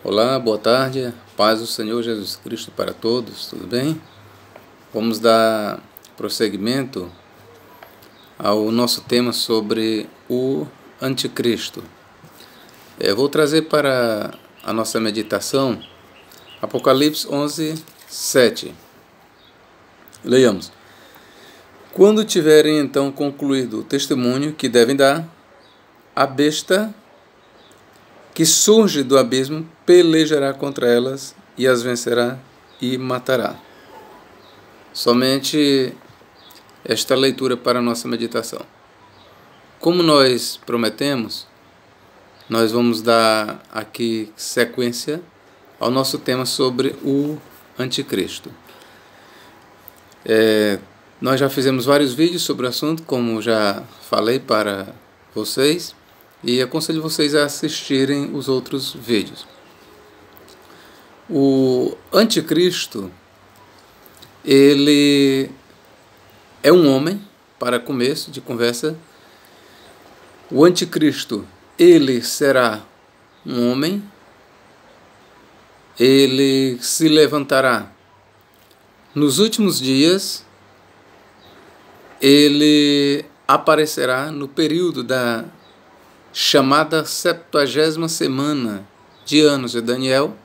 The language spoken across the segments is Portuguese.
Olá, boa tarde, paz do Senhor Jesus Cristo para todos, tudo bem? Vamos dar prosseguimento ao nosso tema sobre o Anticristo. Vou trazer para a nossa meditação Apocalipse 11, 7. Leiamos. Quando tiverem então concluído o testemunho que devem dar, a besta que surge do abismo pelejará contra elas e as vencerá e matará. Somente esta leitura para a nossa meditação. Como nós prometemos, nós vamos dar aqui sequência ao nosso tema sobre o Anticristo. Nós já fizemos vários vídeos sobre o assunto, como já falei para vocês, e aconselho vocês a assistirem os outros vídeos. O Anticristo, ele é um homem, para começo de conversa. O Anticristo, ele será um homem, ele se levantará nos últimos dias, ele aparecerá no período da chamada 70ª semana de anos de Daniel,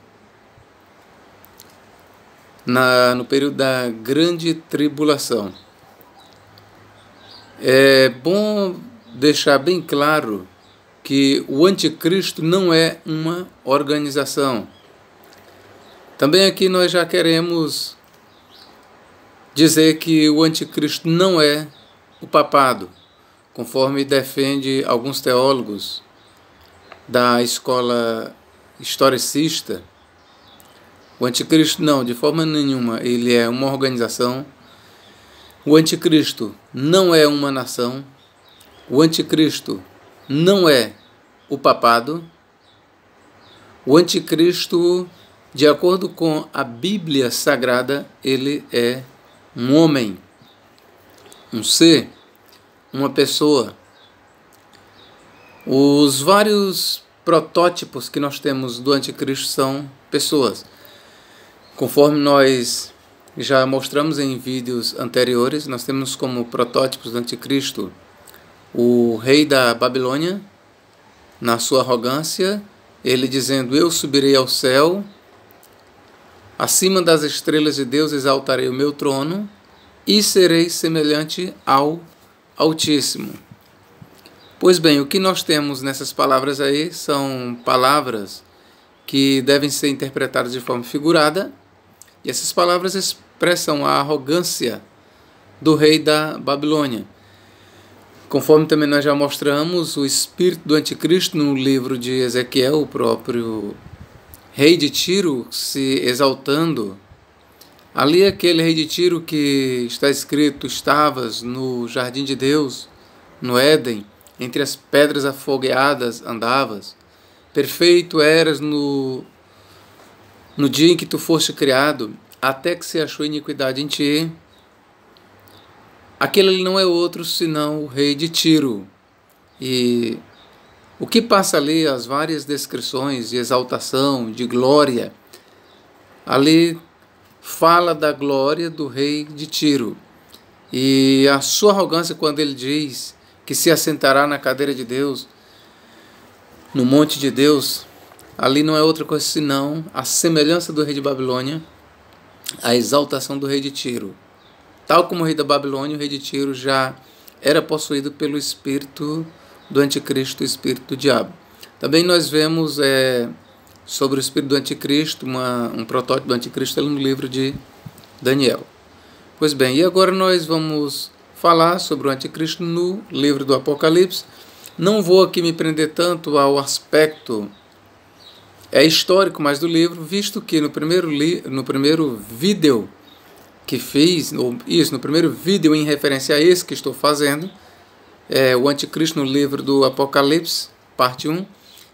no período da grande tribulação. É bom deixar bem claro que o Anticristo não é uma organização. Também aqui nós já queremos dizer que o Anticristo não é o papado, conforme defende alguns teólogos da escola historicista. O Anticristo não, de forma nenhuma, ele é uma organização. O Anticristo não é uma nação. O Anticristo não é o papado. O Anticristo, de acordo com a Bíblia Sagrada, ele é um homem, um ser, uma pessoa. Os vários protótipos que nós temos do Anticristo são pessoas. Conforme nós já mostramos em vídeos anteriores, nós temos como protótipos do Anticristo o rei da Babilônia, na sua arrogância, ele dizendo: eu subirei ao céu, acima das estrelas de Deus exaltarei o meu trono e serei semelhante ao Altíssimo. Pois bem, o que nós temos nessas palavras aí são palavras que devem ser interpretadas de forma figurada, e essas palavras expressam a arrogância do rei da Babilônia. Conforme também nós já mostramos, o espírito do Anticristo no livro de Ezequiel, o próprio rei de Tiro se exaltando. Ali aquele rei de Tiro que está escrito: estavas no jardim de Deus, no Éden, entre as pedras afogueadas andavas, perfeito eras no dia em que tu foste criado, até que se achou iniquidade em ti. Aquele ali não é outro senão o rei de Tiro. E o que passa ali, as várias descrições de exaltação, de glória, ali fala da glória do rei de Tiro. E a sua arrogância quando ele diz que se assentará na cadeira de Deus, no monte de Deus, ali não é outra coisa senão a semelhança do rei de Babilônia, a exaltação do rei de Tiro. Tal como o rei da Babilônia, o rei de Tiro já era possuído pelo espírito do Anticristo, o espírito do diabo. Também nós vemos sobre o espírito do Anticristo, um protótipo do Anticristo no livro de Daniel. Pois bem, e agora nós vamos falar sobre o Anticristo no livro do Apocalipse. Não vou aqui me prender tanto ao aspecto histórico mais do livro, visto que no primeiro vídeo que fiz, no primeiro vídeo em referência a esse que estou fazendo, o Anticristo no livro do Apocalipse, parte 1,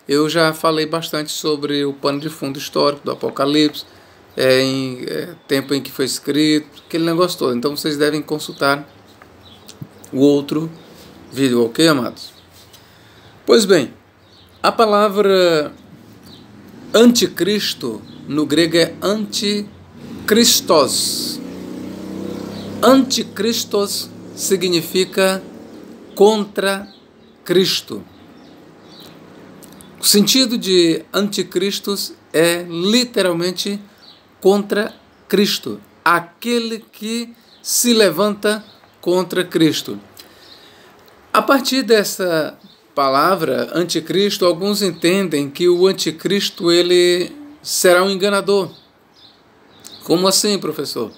eu já falei bastante sobre o pano de fundo histórico do Apocalipse, tempo em que foi escrito, aquele negócio todo. Então vocês devem consultar o outro vídeo, ok, amados? Pois bem, a palavra Anticristo, no grego, é antikristos. Antikristos significa contra Cristo. O sentido de anticristos é literalmente contra Cristo, aquele que se levanta contra Cristo. A partir dessa palavra anticristo, alguns entendem que o anticristo ele será um enganador. Como assim, professor?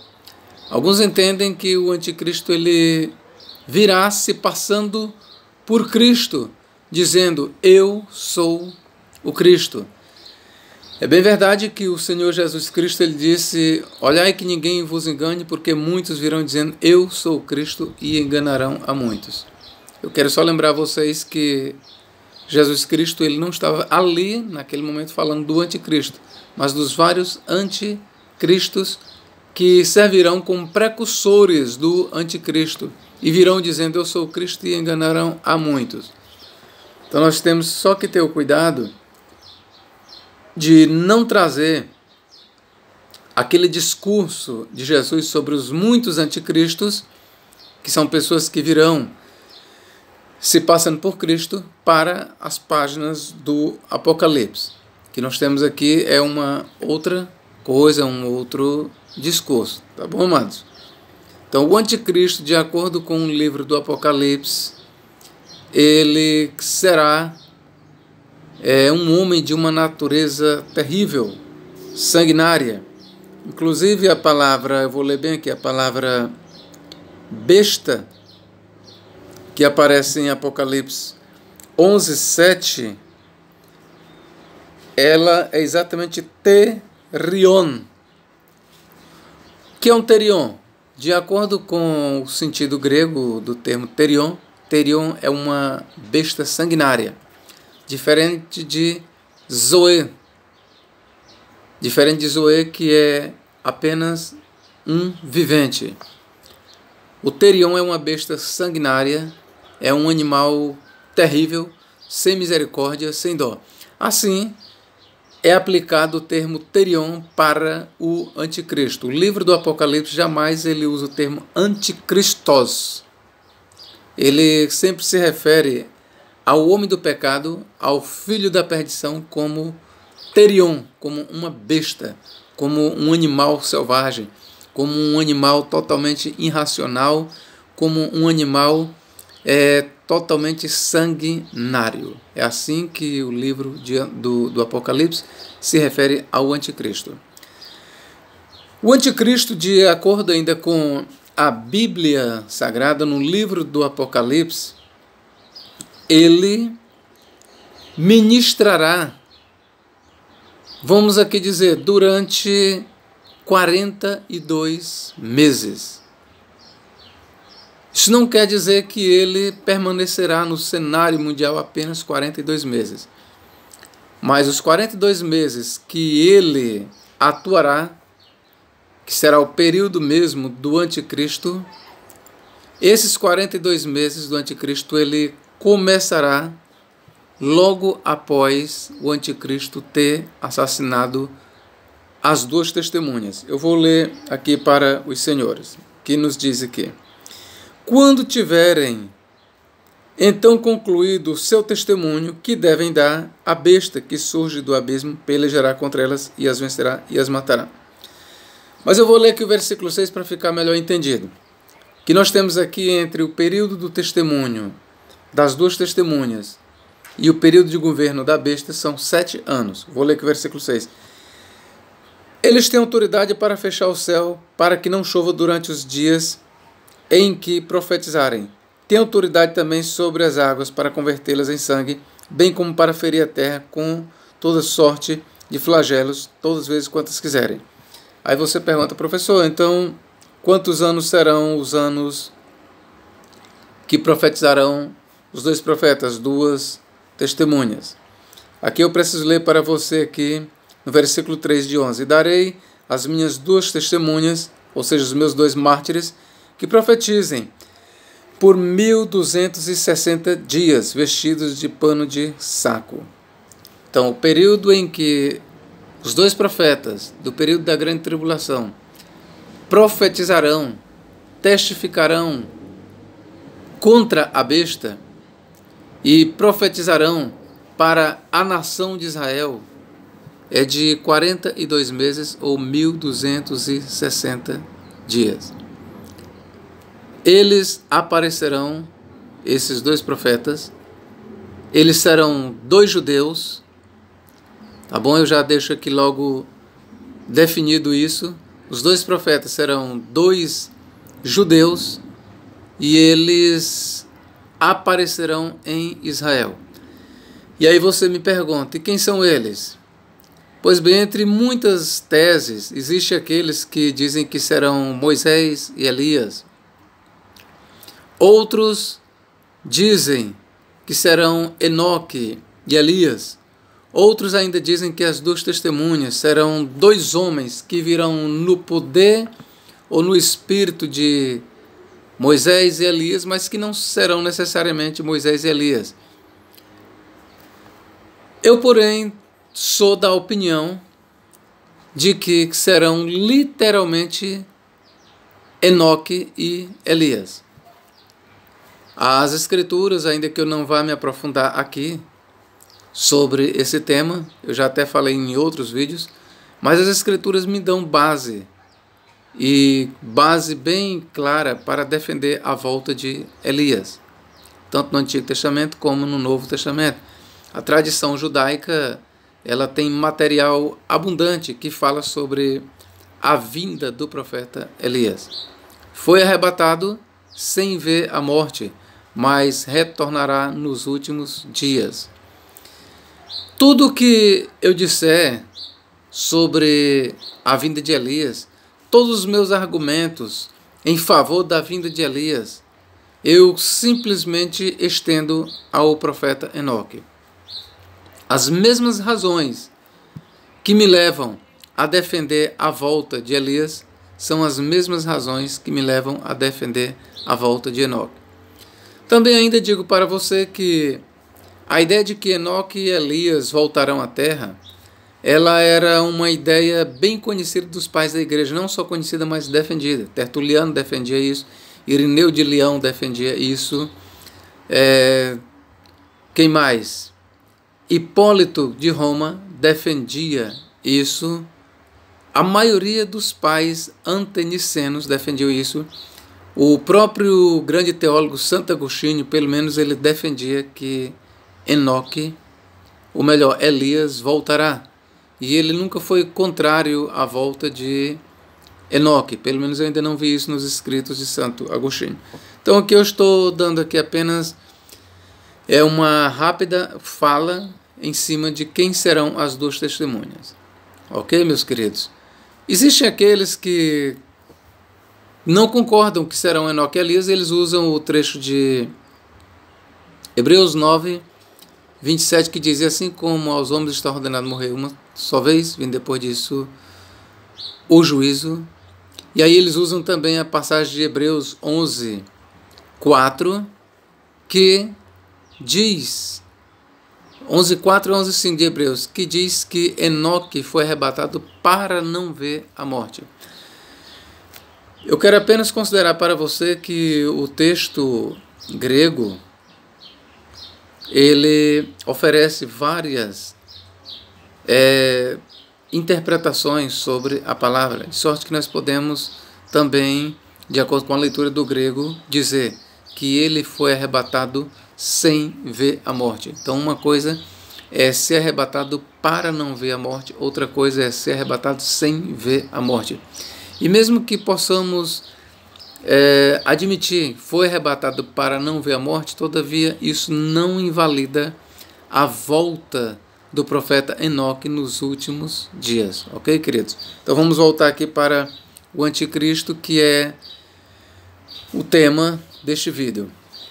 Alguns entendem que o anticristo ele virá se passando por Cristo, dizendo: eu sou o Cristo. É bem verdade que o Senhor Jesus Cristo ele disse: olhai que ninguém vos engane, porque muitos virão dizendo: eu sou o Cristo, e enganarão a muitos. Eu quero só lembrar vocês que Jesus Cristo ele não estava ali naquele momento falando do anticristo, mas dos vários anticristos que servirão como precursores do anticristo e virão dizendo: eu sou o Cristo, e enganarão a muitos. Então nós temos só que ter o cuidado de não trazer aquele discurso de Jesus sobre os muitos anticristos, que são pessoas que virão se passando por Cristo, para as páginas do Apocalipse. O que nós temos aqui é uma outra coisa, um outro discurso. Tá bom, amados? Então, o anticristo, de acordo com o livro do Apocalipse, ele será um homem de uma natureza terrível, sanguinária. Inclusive a palavra, eu vou ler bem aqui, a palavra besta, que aparece em Apocalipse 11:7, ela é exatamente terion. O que é um terion? De acordo com o sentido grego do termo terion, terion é uma besta sanguinária, diferente de Zoe. Diferente de Zoe, que é apenas um vivente. O terion é uma besta sanguinária, é um animal terrível, sem misericórdia, sem dó. Assim, é aplicado o termo terion para o anticristo. O livro do Apocalipse jamais ele usa o termo anticristos. Ele sempre se refere ao homem do pecado, ao filho da perdição, como terion, como uma besta, como um animal selvagem, como um animal totalmente irracional, como um animal totalmente sanguinário. É assim que o livro do Apocalipse se refere ao anticristo. O anticristo, de acordo ainda com a Bíblia Sagrada, no livro do Apocalipse, ele ministrará, vamos aqui dizer, durante 42 meses. Isso não quer dizer que ele permanecerá no cenário mundial apenas 42 meses. Mas os 42 meses que ele atuará, que será o período mesmo do anticristo, esses 42 meses do anticristo, ele começará logo após o anticristo ter assassinado as duas testemunhas. Eu vou ler aqui para os senhores, que nos diz aqui: quando tiverem então concluído o seu testemunho, que devem dar, a besta que surge do abismo pelejará contra elas e as vencerá e as matará. Mas eu vou ler aqui o versículo 6 para ficar melhor entendido. Que nós temos aqui entre o período do testemunho das duas testemunhas e o período de governo da besta são 7 anos. Vou ler aqui o versículo 6. Eles têm autoridade para fechar o céu, para que não chova durante os dias em que profetizarem. Tem autoridade também sobre as águas para convertê-las em sangue, bem como para ferir a terra com toda sorte de flagelos, todas as vezes quantas quiserem. Aí você pergunta: professor, então quantos anos serão os anos que profetizarão os dois profetas, duas testemunhas? Aqui eu preciso ler para você aqui no versículo 3 de 11. Darei as minhas duas testemunhas, ou seja, os meus dois mártires, que profetizem por 1260 dias, vestidos de pano de saco. Então, o período em que Os dois profetas do período da grande tribulação profetizarão, testificarão contra a besta e profetizarão para a nação de Israel é de 42 meses ou 1260 dias. Eles aparecerão, esses dois profetas, eles serão dois judeus, tá bom? Eu já deixo aqui logo definido isso. Os dois profetas serão dois judeus e eles aparecerão em Israel. E aí você me pergunta, e quem são eles? Pois bem, entre muitas teses, existem aqueles que dizem que serão Moisés e Elias. Outros dizem que serão Enoque e Elias. Outros ainda dizem que as duas testemunhas serão dois homens que virão no poder ou no espírito de Moisés e Elias, mas que não serão necessariamente Moisés e Elias. Eu, porém, sou da opinião de que serão literalmente Enoque e Elias. As escrituras, ainda que eu não vá me aprofundar aqui sobre esse tema, eu já até falei em outros vídeos, mas as escrituras me dão base, e base bem clara para defender a volta de Elias, tanto no Antigo Testamento como no Novo Testamento. A tradição judaica, ela tem material abundante que fala sobre a vinda do profeta Elias. Foi arrebatado sem ver a morte, mas retornará nos últimos dias. Tudo o que eu disser sobre a vinda de Elias, todos os meus argumentos em favor da vinda de Elias, eu simplesmente estendo ao profeta Enoque. As mesmas razões que me levam a defender a volta de Elias são as mesmas razões que me levam a defender a volta de Enoque. Também ainda digo para você que a ideia de que Enoque e Elias voltarão à terra, ela era uma ideia bem conhecida dos pais da igreja, não só conhecida, mas defendida. Tertuliano defendia isso, Irineu de Leão defendia isso, quem mais? Hipólito de Roma defendia isso, a maioria dos pais antenicenos defendiam isso. O próprio grande teólogo Santo Agostinho, pelo menos ele defendia que Enoque, ou melhor, Elias, voltará. E ele nunca foi contrário à volta de Enoque, pelo menos eu ainda não vi isso nos escritos de Santo Agostinho. Então aqui eu estou dando aqui apenas uma rápida fala em cima de quem serão as duas testemunhas. Ok, meus queridos? Existem aqueles que não concordam que serão Enoque e Elias, eles usam o trecho de Hebreus 9, 27, que diz: assim como aos homens está ordenado morrer uma só vez, vindo depois disso o juízo. E aí eles usam também a passagem de Hebreus 11, 4, que diz, 11:4 e 11:5 de Hebreus, que diz que Enoque foi arrebatado para não ver a morte. Eu quero apenas considerar para você que o texto grego, ele oferece várias interpretações sobre a palavra, de sorte que nós podemos também, de acordo com a leitura do grego, dizer que ele foi arrebatado sem ver a morte. Então uma coisa é ser arrebatado para não ver a morte, outra coisa é ser arrebatado sem ver a morte. E mesmo que possamos admitir que foi arrebatado para não ver a morte, todavia isso não invalida a volta do profeta Enoque nos últimos dias. Ok, queridos? Então vamos voltar aqui para o anticristo, que é o tema deste vídeo.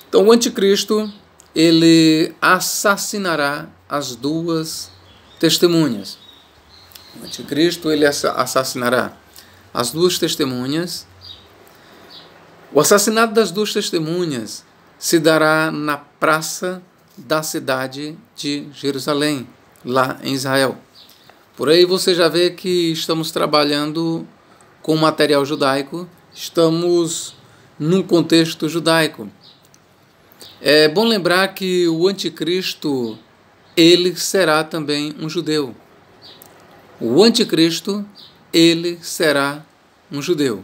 Então o anticristo, ele assassinará as duas testemunhas. O anticristo, ele assassinará as duas testemunhas. O assassinato das duas testemunhas se dará na praça da cidade de Jerusalém, lá em Israel. Por aí você já vê que estamos trabalhando com material judaico, estamos num contexto judaico. É bom lembrar que o anticristo, ele será também um judeu. O anticristo, ele será um judeu.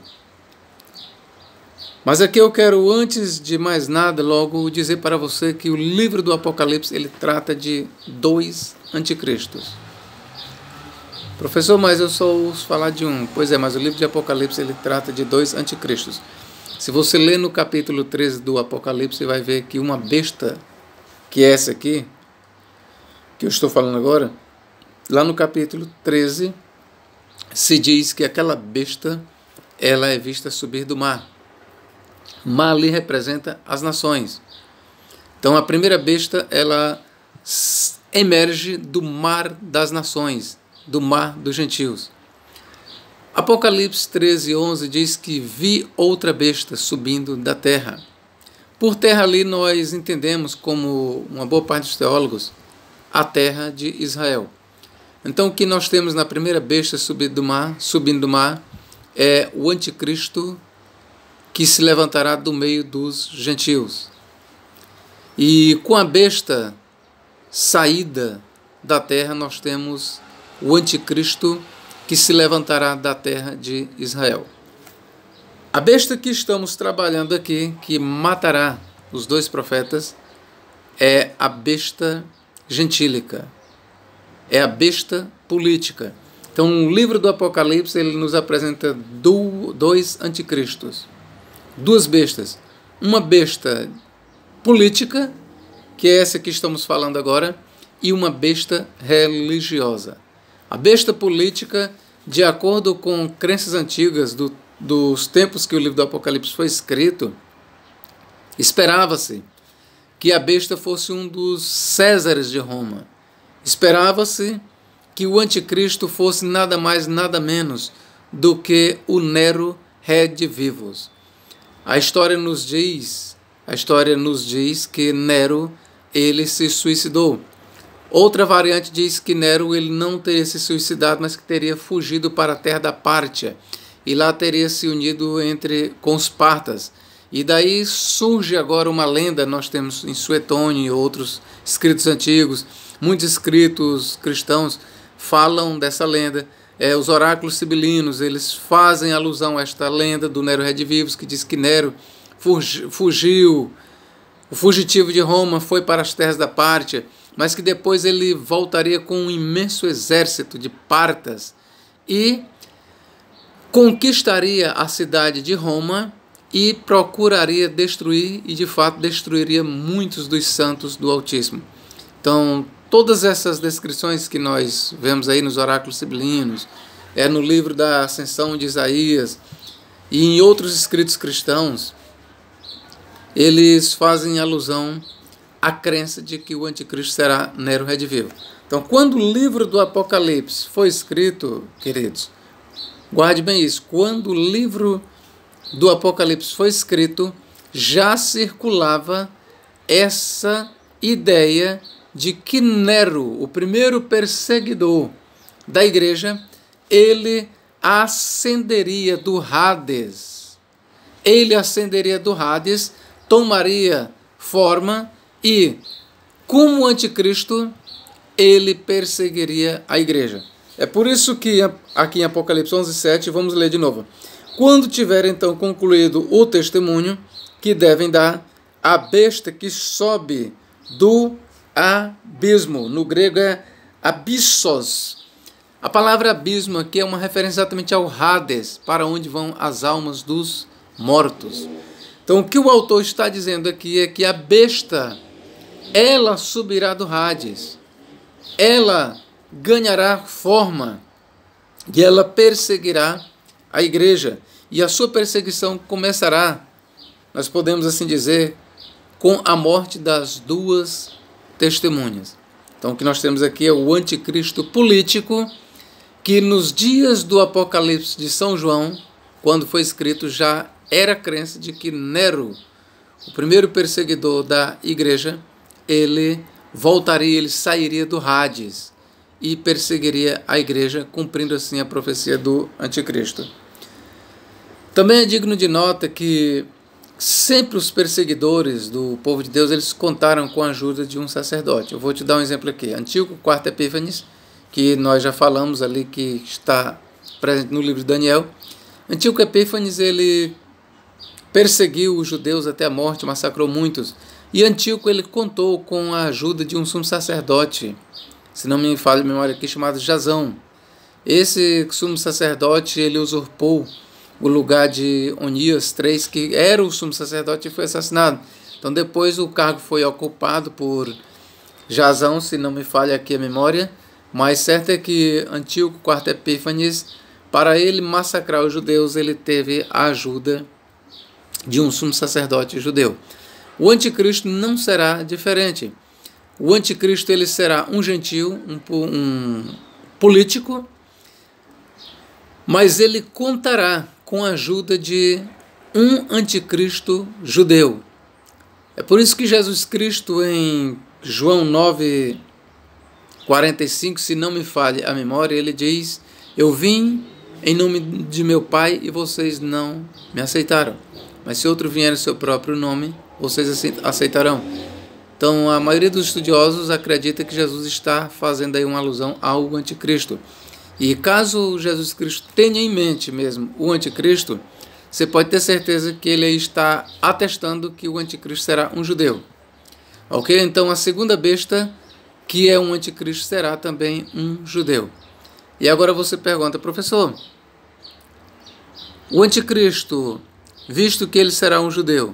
Mas aqui eu quero, antes de mais nada, logo dizer para você que o livro do Apocalipse, ele trata de 2 anticristos. Professor, mas eu só ouço falar de um. Pois é, mas o livro de Apocalipse, ele trata de 2 anticristos. Se você ler no capítulo 13 do Apocalipse, você vai ver que uma besta, que é essa aqui, que eu estou falando agora, lá no capítulo 13, se diz que aquela besta, ela é vista subir do mar. O mar ali representa as nações. Então a primeira besta, ela emerge do mar das nações, do mar dos gentios. Apocalipse 13:11 diz que vi outra besta subindo da terra. Por terra ali nós entendemos, como uma boa parte dos teólogos, a terra de Israel. Então o que nós temos na primeira besta subindo do mar, é o anticristo que se levantará do meio dos gentios. E com a besta saída da terra, nós temos o anticristo que se levantará da terra de Israel. A besta que estamos trabalhando aqui, que matará os 2 profetas, é a besta gentílica, é a besta política. Então o livro do Apocalipse, ele nos apresenta 2 anticristos, 2 bestas. Uma besta política, que é essa que estamos falando agora, e uma besta religiosa. A besta política, de acordo com crenças antigas dos tempos que o livro do Apocalipse foi escrito, esperava-se que a besta fosse um dos Césares de Roma. Esperava-se que o anticristo fosse nada mais, nada menos do que o Nero Redivivus. A história nos diz que Nero, ele se suicidou. Outra variante diz que Nero, ele não teria se suicidado, mas que teria fugido para a terra da Pártia e lá teria se unido com os partas. E daí surge agora uma lenda, nós temos em Suetônio e outros escritos antigos, muitos escritos cristãos falam dessa lenda. Os oráculos sibilinos, eles fazem alusão a esta lenda do Nero Redivivus, que diz que Nero fugiu, o fugitivo de Roma foi para as terras da Pártia, mas que depois ele voltaria com um imenso exército de partas e conquistaria a cidade de Roma e procuraria destruir, e de fato destruiria muitos dos santos do Altíssimo. Então, todas essas descrições que nós vemos aí nos oráculos sibilinos, no livro da Ascensão de Isaías e em outros escritos cristãos, eles fazem alusão à crença de que o anticristo será Nero Redivivus. Então, quando o livro do Apocalipse foi escrito, queridos, guarde bem isso, quando o livro do Apocalipse foi escrito, já circulava essa ideia de que Nero, o primeiro perseguidor da igreja, ele ascenderia do Hades. Ele ascenderia do Hades, tomaria forma e, como anticristo, ele perseguiria a igreja. É por isso que aqui em Apocalipse 11:7, vamos ler de novo. Quando tiver então concluído o testemunho que devem dar, a besta que sobe do abismo, no grego é abissos. A palavra abismo aqui é uma referência exatamente ao Hades, para onde vão as almas dos mortos. Então o que o autor está dizendo aqui é que a besta, ela subirá do Hades, ela ganhará forma e ela perseguirá a igreja. E a sua perseguição começará, nós podemos assim dizer, com a morte das 2 testemunhas. Então o que nós temos aqui é o anticristo político, que nos dias do Apocalipse de São João, quando foi escrito, já era a crença de que Nero, o primeiro perseguidor da igreja, ele voltaria, ele sairia do Hades e perseguiria a igreja, cumprindo assim a profecia do anticristo. Também é digno de nota que sempre os perseguidores do povo de Deus, eles contaram com a ajuda de um sacerdote. Eu vou te dar um exemplo aqui. Antíoco IV Epífanes, que nós já falamos ali, que está presente no livro de Daniel. Antíoco Epífanes, ele perseguiu os judeus até a morte, massacrou muitos. E Antíoco, ele contou com a ajuda de um sumo sacerdote, se não me falha a memória aqui, chamado Jasão. Esse sumo sacerdote, ele usurpou o lugar de Onias III, que era o sumo sacerdote, e foi assassinado. Então depois o cargo foi ocupado por Jasão, se não me falha aqui a memória, mas certo é que Antíoco IV Epífanes, para ele massacrar os judeus, ele teve a ajuda de um sumo sacerdote judeu. O anticristo não será diferente. O anticristo, ele será um gentil, um político, mas ele contará com a ajuda de um anticristo judeu. É por isso que Jesus Cristo, em João 9:45, se não me falhe a memória, ele diz: eu vim em nome de meu Pai e vocês não me aceitaram. Mas se outro vier em seu próprio nome, vocês aceitarão. Então, a maioria dos estudiosos acredita que Jesus está fazendo aí uma alusão ao anticristo. E caso Jesus Cristo tenha em mente mesmo o anticristo, você pode ter certeza que ele está atestando que o anticristo será um judeu. Ok? Então, a segunda besta, que é um anticristo, será também um judeu. E agora você pergunta: professor, o anticristo, visto que ele será um judeu,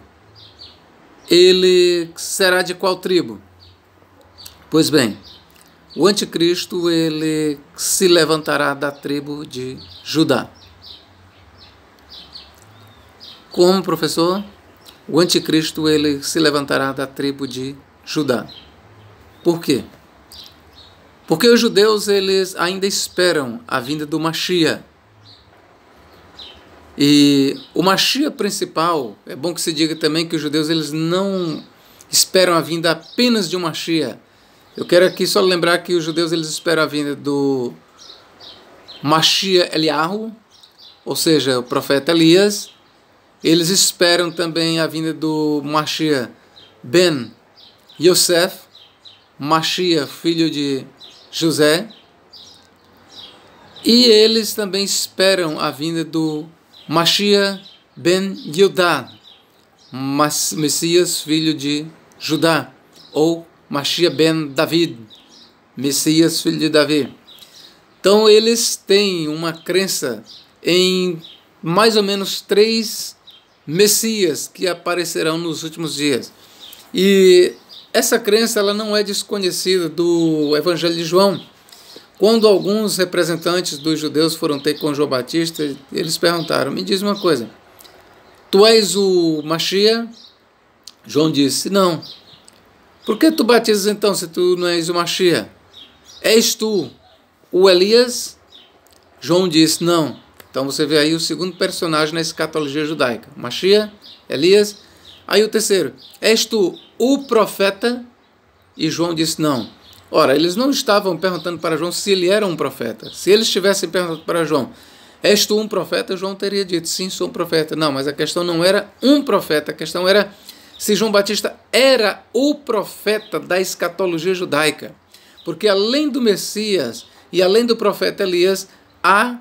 ele será de qual tribo? Pois bem, o anticristo, ele se levantará da tribo de Judá. Como, professor? O anticristo, ele se levantará da tribo de Judá. Por quê? Porque os judeus, eles ainda esperam a vinda do Mashiach. E o Mashiach principal, é bom que se diga também que os judeus, eles não esperam a vinda apenas de um Mashiach. Eu quero aqui só lembrar que os judeus, eles esperam a vinda do Mashiach Eliyahu, ou seja, o profeta Elias. Eles esperam também a vinda do Mashiach Ben Yosef, Mashiach, filho de José. E eles também esperam a vinda do Mashiach Ben Yudá, Messias, filho de Judá, ou Mashiach Ben David, Messias, filho de Davi. Então eles têm uma crença em mais ou menos 3 Messias que aparecerão nos últimos dias. E essa crença, ela não é desconhecida do Evangelho de João. Quando alguns representantes dos judeus foram ter com João Batista, eles perguntaram: me diz uma coisa, tu és o Mashiach? João disse: não. Por que tu batizas então, se tu não és o Mashiach? És tu o Elias? João disse: não. Então você vê aí o segundo personagem na escatologia judaica: Mashiach, Elias. Aí o terceiro: és tu o profeta? E João disse: não. Ora, eles não estavam perguntando para João se ele era um profeta. Se eles tivessem perguntado para João: és tu um profeta? João teria dito: sim, sou um profeta. Não, mas a questão não era um profeta, a questão era se João Batista era o profeta da escatologia judaica. Porque além do Messias e além do profeta Elias, há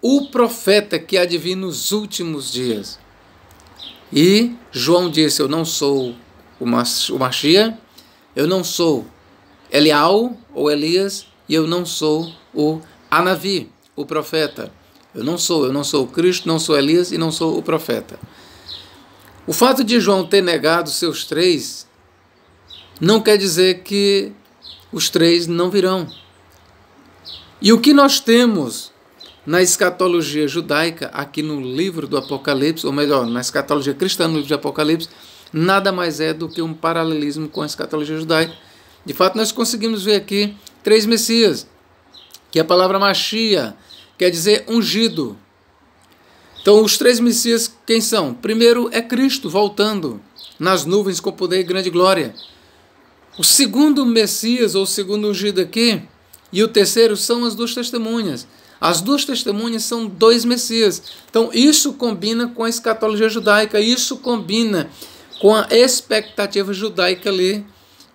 o profeta que há de vir nos últimos dias. E João disse: eu não sou o Mashiach, eu não sou Eliyahu ou Elias, e eu não sou o Anavi, o profeta. Eu não sou o Cristo, não sou Elias e não sou o profeta. O fato de João ter negado seus 3 não quer dizer que os 3 não virão. E o que nós temos na escatologia judaica, aqui no livro do Apocalipse, ou melhor, na escatologia cristã no livro de Apocalipse, nada mais é do que um paralelismo com a escatologia judaica. De fato, nós conseguimos ver aqui 3 Messias, que a palavra Mashiach quer dizer ungido. Então, os 3 Messias, quem são? Primeiro é Cristo, voltando nas nuvens com poder e grande glória. O segundo Messias, ou segundo ungido aqui, E o terceiro são as duas testemunhas. As duas testemunhas são dois Messias. Então isso combina com a escatologia judaica, isso combina com a expectativa judaica ali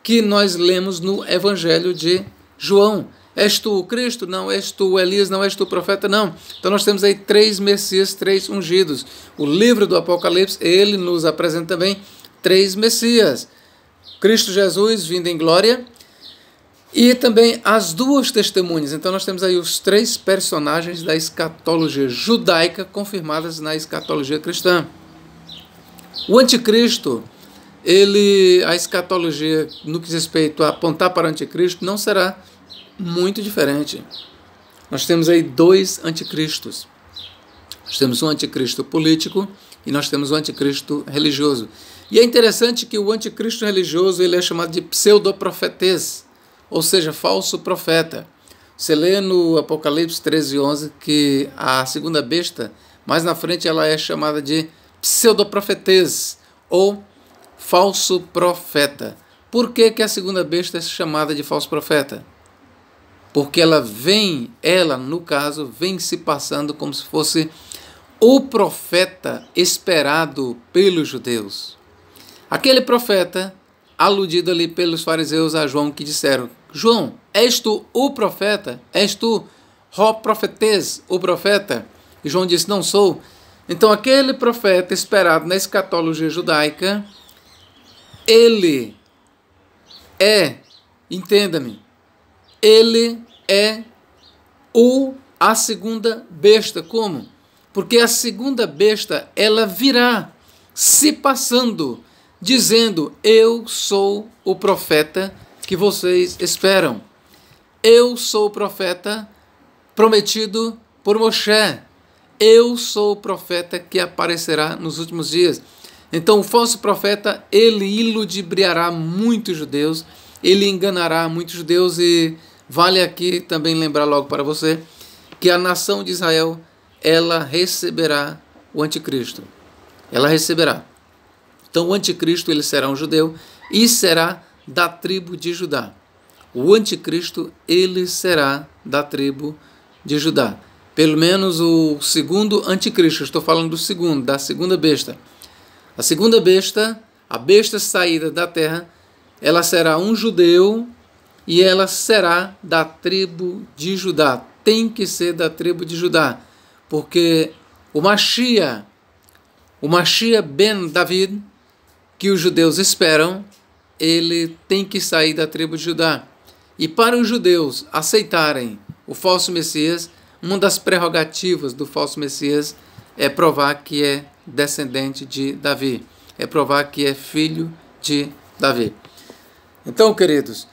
que nós lemos no Evangelho de João. És tu o Cristo? Não. És tu o Elias? Não. És tu o profeta? Não. Então nós temos aí três Messias, três ungidos. O livro do Apocalipse, ele nos apresenta também três Messias. Cristo Jesus vindo em glória e também as duas testemunhas. Então nós temos aí os três personagens da escatologia judaica confirmadas na escatologia cristã. O anticristo, a escatologia no que diz respeito a apontar para o anticristo não será muito diferente. Nós temos aí dois anticristos. Nós temos um anticristo político e nós temos o anticristo religioso. E é interessante que o anticristo religioso ele é chamado de pseudoprofetes, ou seja, falso profeta. Você lê no Apocalipse 13:11 que a segunda besta, mais na frente ela é chamada de pseudoprofetes, ou falso profeta. Por que a segunda besta é chamada de falso profeta? Porque ela, no caso, vem se passando como se fosse o profeta esperado pelos judeus. Aquele profeta, aludido ali pelos fariseus a João, que disseram: João, és tu o profeta? És tu, ó profetes, o profeta? E João disse: não sou. Então aquele profeta esperado na escatologia judaica, ele é, entenda-me, ele é a segunda besta. Como? Porque a segunda besta, ela virá se passando, dizendo: eu sou o profeta que vocês esperam. Eu sou o profeta prometido por Moshe. Eu sou o profeta que aparecerá nos últimos dias. Então o falso profeta, ele iludibriará muitos judeus, ele enganará muitos judeus. E vale aqui também lembrar logo para você que a nação de Israel, ela receberá o anticristo. Ela receberá. Então o anticristo, ele será um judeu e será da tribo de Judá. O anticristo, ele será da tribo de Judá. Pelo menos o segundo anticristo, estou falando do segundo, da segunda besta. A segunda besta, a besta saída da terra, ela será um judeu e ela será da tribo de Judá. Tem que ser da tribo de Judá, porque o Mashiach ben David, que os judeus esperam, ele tem que sair da tribo de Judá. E para os judeus aceitarem o falso Messias, uma das prerrogativas do falso Messias é provar que é descendente de Davi, é provar que é filho de Davi. Então, queridos,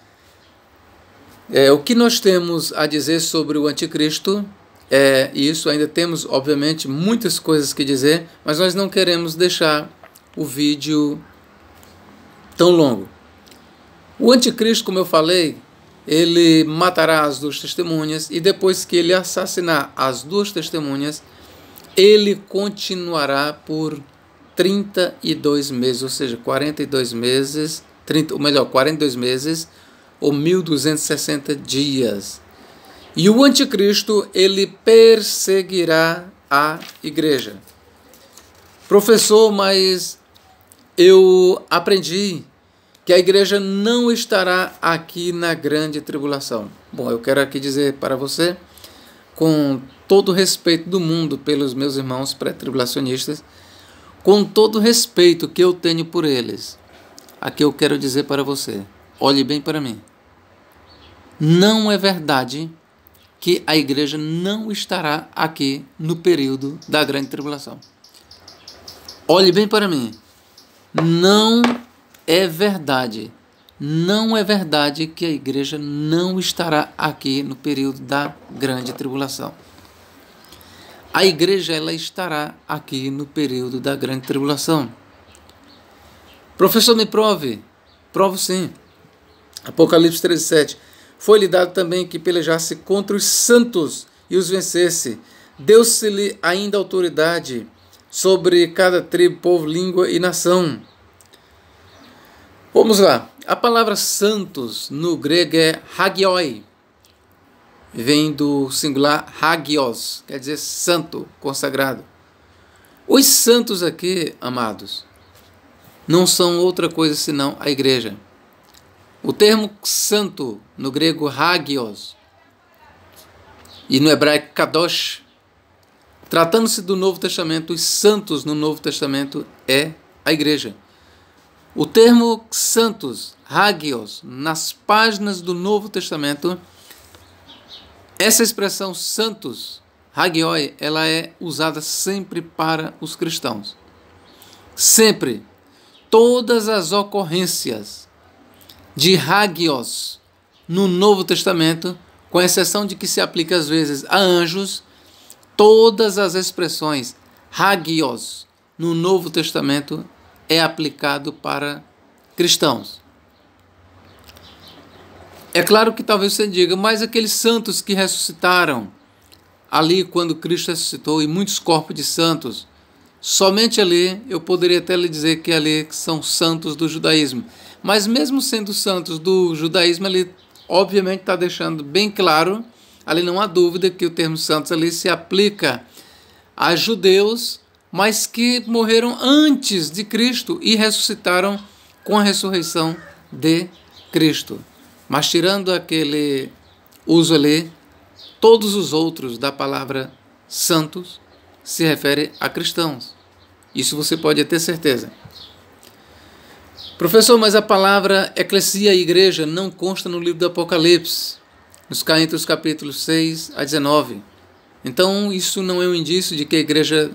o que nós temos a dizer sobre o anticristo é isso. Ainda temos, obviamente, muitas coisas que dizer, mas nós não queremos deixar o vídeo tão longo. O anticristo, como eu falei, ele matará as duas testemunhas e depois que ele assassinar as duas testemunhas, ele continuará por 32 meses, ou seja, 42 meses, 42 meses ou 1260 dias. E o anticristo, ele perseguirá a igreja. Professor, mas eu aprendi que a igreja não estará aqui na grande tribulação. Bom, eu quero aqui dizer para você, com todo o respeito do mundo pelos meus irmãos pré-tribulacionistas, com todo o respeito que eu tenho por eles, aqui eu quero dizer para você, olhe bem para mim. Não é verdade que a igreja não estará aqui no período da grande tribulação. Olhe bem para mim. Não é verdade. Não é verdade que a igreja não estará aqui no período da grande tribulação. A igreja, ela estará aqui no período da grande tribulação. Professor, me prove. Provo sim. Apocalipse 13:7. Foi-lhe dado também que pelejasse contra os santos e os vencesse. Deu-se-lhe ainda autoridade sobre cada tribo, povo, língua e nação. Vamos lá. A palavra santos no grego é hagioi. vem do singular hagios, quer dizer santo, consagrado. Os santos aqui, amados, não são outra coisa senão a igreja. O termo santo, no grego hagios, e no hebraico kadosh, tratando-se do Novo Testamento, os santos no Novo Testamento é a igreja. O termo santos, hagios, nas páginas do Novo Testamento, essa expressão santos, hagioi, ela é usada sempre para os cristãos. Sempre. Todas as ocorrências de hagios no Novo Testamento, com exceção de que se aplica às vezes a anjos, todas as expressões hagios no Novo Testamento é aplicado para cristãos. É claro que talvez você diga, mas aqueles santos que ressuscitaram ali quando Cristo ressuscitou, e muitos corpos de santos, somente ali eu poderia até lhe dizer que ali são santos do judaísmo. Mas mesmo sendo santos do judaísmo, ali obviamente está deixando bem claro, ali não há dúvida que o termo santos ali se aplica a judeus, mas que morreram antes de Cristo e ressuscitaram com a ressurreição de Cristo. Mas tirando aquele uso ali, todos os outros da palavra santos se refere a cristãos. Isso você pode ter certeza. Professor, mas a palavra eclesia, igreja, não consta no livro do Apocalipse, entre os capítulos 6 a 19. Então isso não é um indício de que a igreja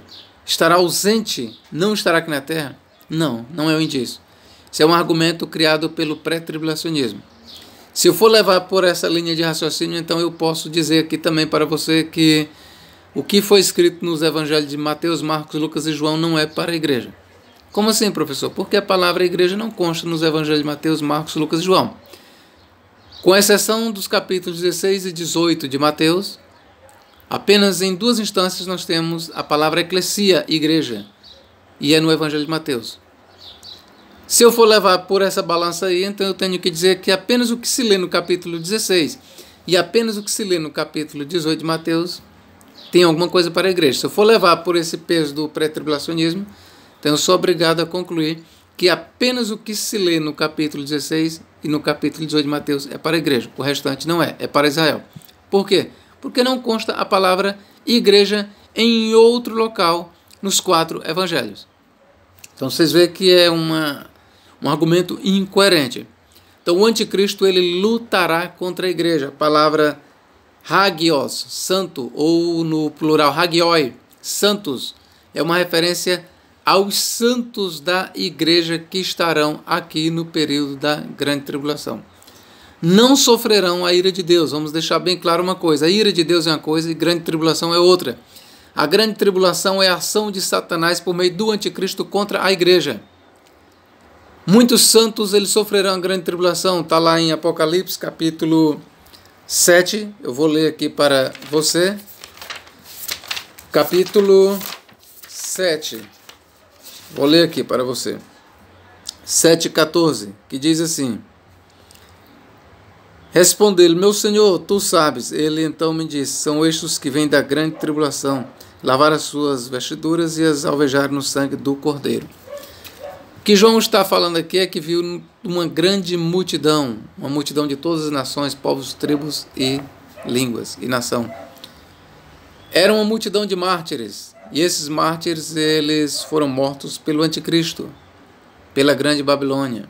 estará ausente, não estará aqui na Terra? Não, não é um indício. Isso é um argumento criado pelo pré-tribulacionismo. Se eu for levar por essa linha de raciocínio, então eu posso dizer aqui também para você que o que foi escrito nos evangelhos de Mateus, Marcos, Lucas e João não é para a igreja. Como assim, professor? Porque a palavra igreja não consta nos evangelhos de Mateus, Marcos, Lucas e João. Com exceção dos capítulos 16 e 18 de Mateus, apenas em duas instâncias nós temos a palavra eclesia, igreja, e é no evangelho de Mateus. Se eu for levar por essa balança aí, então eu tenho que dizer que apenas o que se lê no capítulo 16 e apenas o que se lê no capítulo 18 de Mateus tem alguma coisa para a igreja. Se eu for levar por esse peso do pré-tribulacionismo, então eu sou obrigado a concluir que apenas o que se lê no capítulo 16 e no capítulo 18 de Mateus é para a igreja. O restante não é, é para Israel. Por quê? Porque não consta a palavra igreja em outro local nos 4 evangelhos. Então vocês veem que é um argumento incoerente. Então o anticristo ele lutará contra a igreja. A palavra hagios, santo, ou no plural hagioi, santos, é uma referência aos santos da igreja que estarão aqui no período da grande tribulação. Não sofrerão a ira de Deus. Vamos deixar bem claro uma coisa. A ira de Deus é uma coisa e grande tribulação é outra. A grande tribulação é a ação de Satanás por meio do anticristo contra a igreja. Muitos santos eles sofrerão a grande tribulação. Está lá em Apocalipse capítulo 7. Eu vou ler aqui para você. Capítulo 7. Vou ler aqui para você. 7,14, que diz assim: Respondeu-lhe, meu senhor, tu sabes. Ele então me disse, são estes que vêm da grande tribulação, lavar as suas vestiduras e as alvejar no sangue do Cordeiro. O que João está falando aqui é que viu uma grande multidão, uma multidão de todas as nações, povos, tribos e línguas e nação. Era uma multidão de mártires, e esses mártires eles foram mortos pelo anticristo, pela grande Babilônia.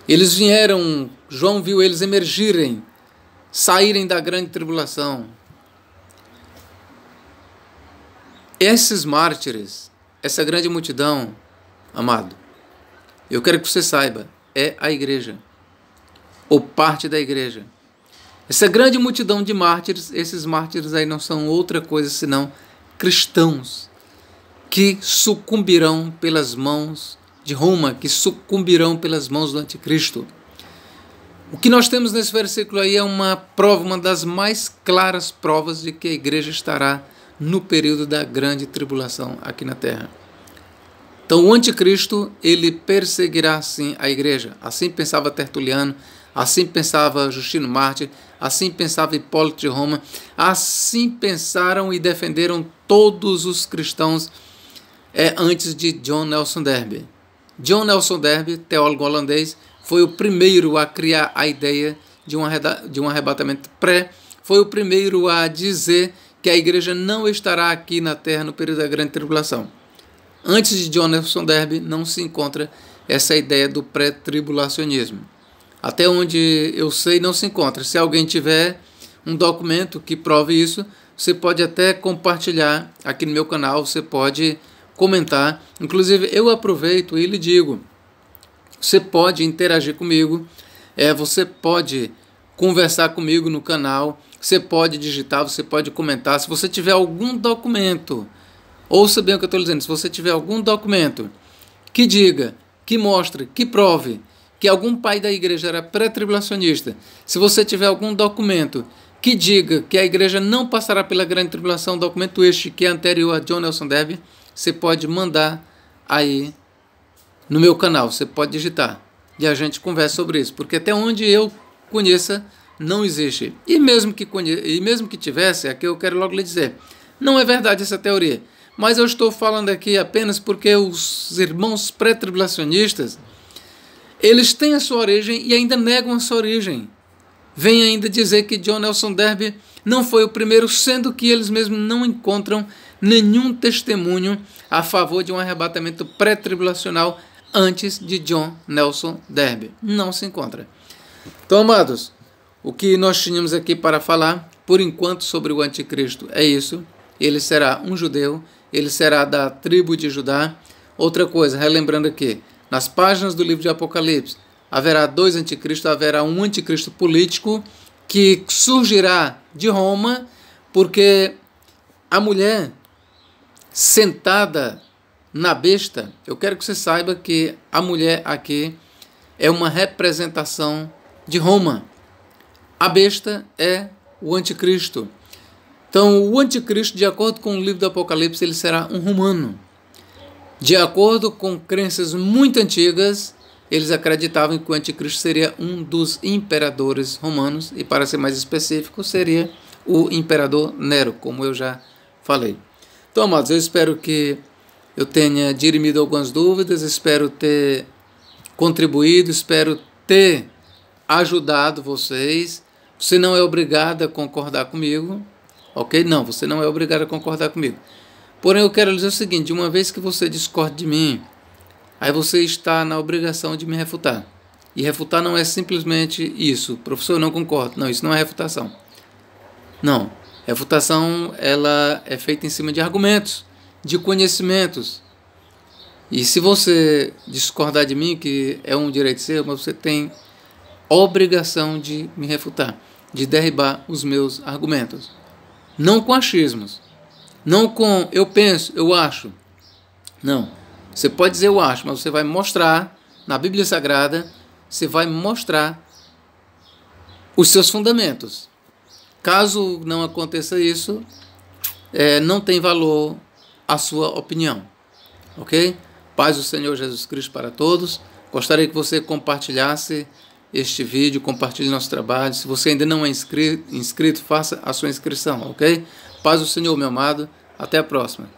Eles vieram, João viu eles emergirem, saírem da grande tribulação. Esses mártires, essa grande multidão, amado, eu quero que você saiba, é a igreja, ou parte da igreja. Essa grande multidão de mártires, esses mártires aí não são outra coisa senão cristãos que sucumbirão pelas mãos de Roma, que sucumbirão pelas mãos do anticristo. O que nós temos nesse versículo aí é uma prova, uma das mais claras provas de que a igreja estará no período da grande tribulação aqui na terra. Então o anticristo, ele perseguirá sim a igreja. Assim pensava Tertuliano, assim pensava Justino Mártir, assim pensava Hipólito de Roma, assim pensaram e defenderam todos os cristãos antes de John Nelson Darby. John Nelson Darby, teólogo holandês, foi o primeiro a criar a ideia de um arrebatamento pré, foi o primeiro a dizer que a igreja não estará aqui na terra no período da grande tribulação. Antes de John Nelson Darby não se encontra essa ideia do pré-tribulacionismo. Até onde eu sei não se encontra. Se alguém tiver um documento que prove isso, você pode até compartilhar aqui no meu canal, você pode comentar. Inclusive eu aproveito e lhe digo, você pode interagir comigo, você pode conversar comigo no canal, você pode digitar, você pode comentar. Se você tiver algum documento, ouça bem o que eu estou dizendo, se você tiver algum documento que diga, que mostre, que prove que algum pai da igreja era pré-tribulacionista, se você tiver algum documento que diga que a igreja não passará pela grande tribulação, documento este que é anterior a John Nelson Darby, você pode mandar aí no meu canal, você pode digitar e a gente conversa sobre isso, porque até onde eu conheça não existe. E mesmo que tivesse, aqui eu quero logo lhe dizer, não é verdade essa teoria, mas eu estou falando aqui apenas porque os irmãos pré-tribulacionistas, eles têm a sua origem e ainda negam a sua origem. Vem ainda dizer que John Nelson Darby não foi o primeiro, sendo que eles mesmos não encontram nenhum testemunho a favor de um arrebatamento pré-tribulacional antes de John Nelson Darby. Não se encontra. Então, amados, o que nós tínhamos aqui para falar, por enquanto, sobre o anticristo é isso. Ele será um judeu, ele será da tribo de Judá. Outra coisa, relembrando aqui, nas páginas do livro de Apocalipse, haverá dois anticristos, haverá um anticristo político que surgirá de Roma, porque a mulher sentada na besta, eu quero que você saiba que a mulher aqui é uma representação de Roma. A besta é o anticristo. Então, o anticristo, de acordo com o livro do Apocalipse, ele será um romano. De acordo com crenças muito antigas, eles acreditavam que o anticristo seria um dos imperadores romanos, e para ser mais específico, seria o imperador Nero, como eu já falei. Então, amados, eu espero que eu tenha dirimido algumas dúvidas, espero ter contribuído, espero ter ajudado vocês. Você não é obrigado a concordar comigo, ok? Não, você não é obrigado a concordar comigo. Porém, eu quero dizer o seguinte, uma vez que você discorde de mim, aí você está na obrigação de me refutar. E refutar não é simplesmente isso. Professor, eu não concordo. Não, isso não é refutação. Não. Refutação, ela é feita em cima de argumentos, de conhecimentos. E se você discordar de mim, que é um direito seu, mas você tem obrigação de me refutar, de derribar os meus argumentos. Não com achismos. Não com eu penso, eu acho. Não. Você pode dizer eu acho, mas você vai mostrar, na Bíblia Sagrada, você vai mostrar os seus fundamentos. Caso não aconteça isso, não tem valor a sua opinião. Ok? Paz do Senhor Jesus Cristo para todos. Gostaria que você compartilhasse este vídeo, compartilhe nosso trabalho. Se você ainda não é inscrito, faça a sua inscrição, ok? Paz do Senhor, meu amado. Até a próxima.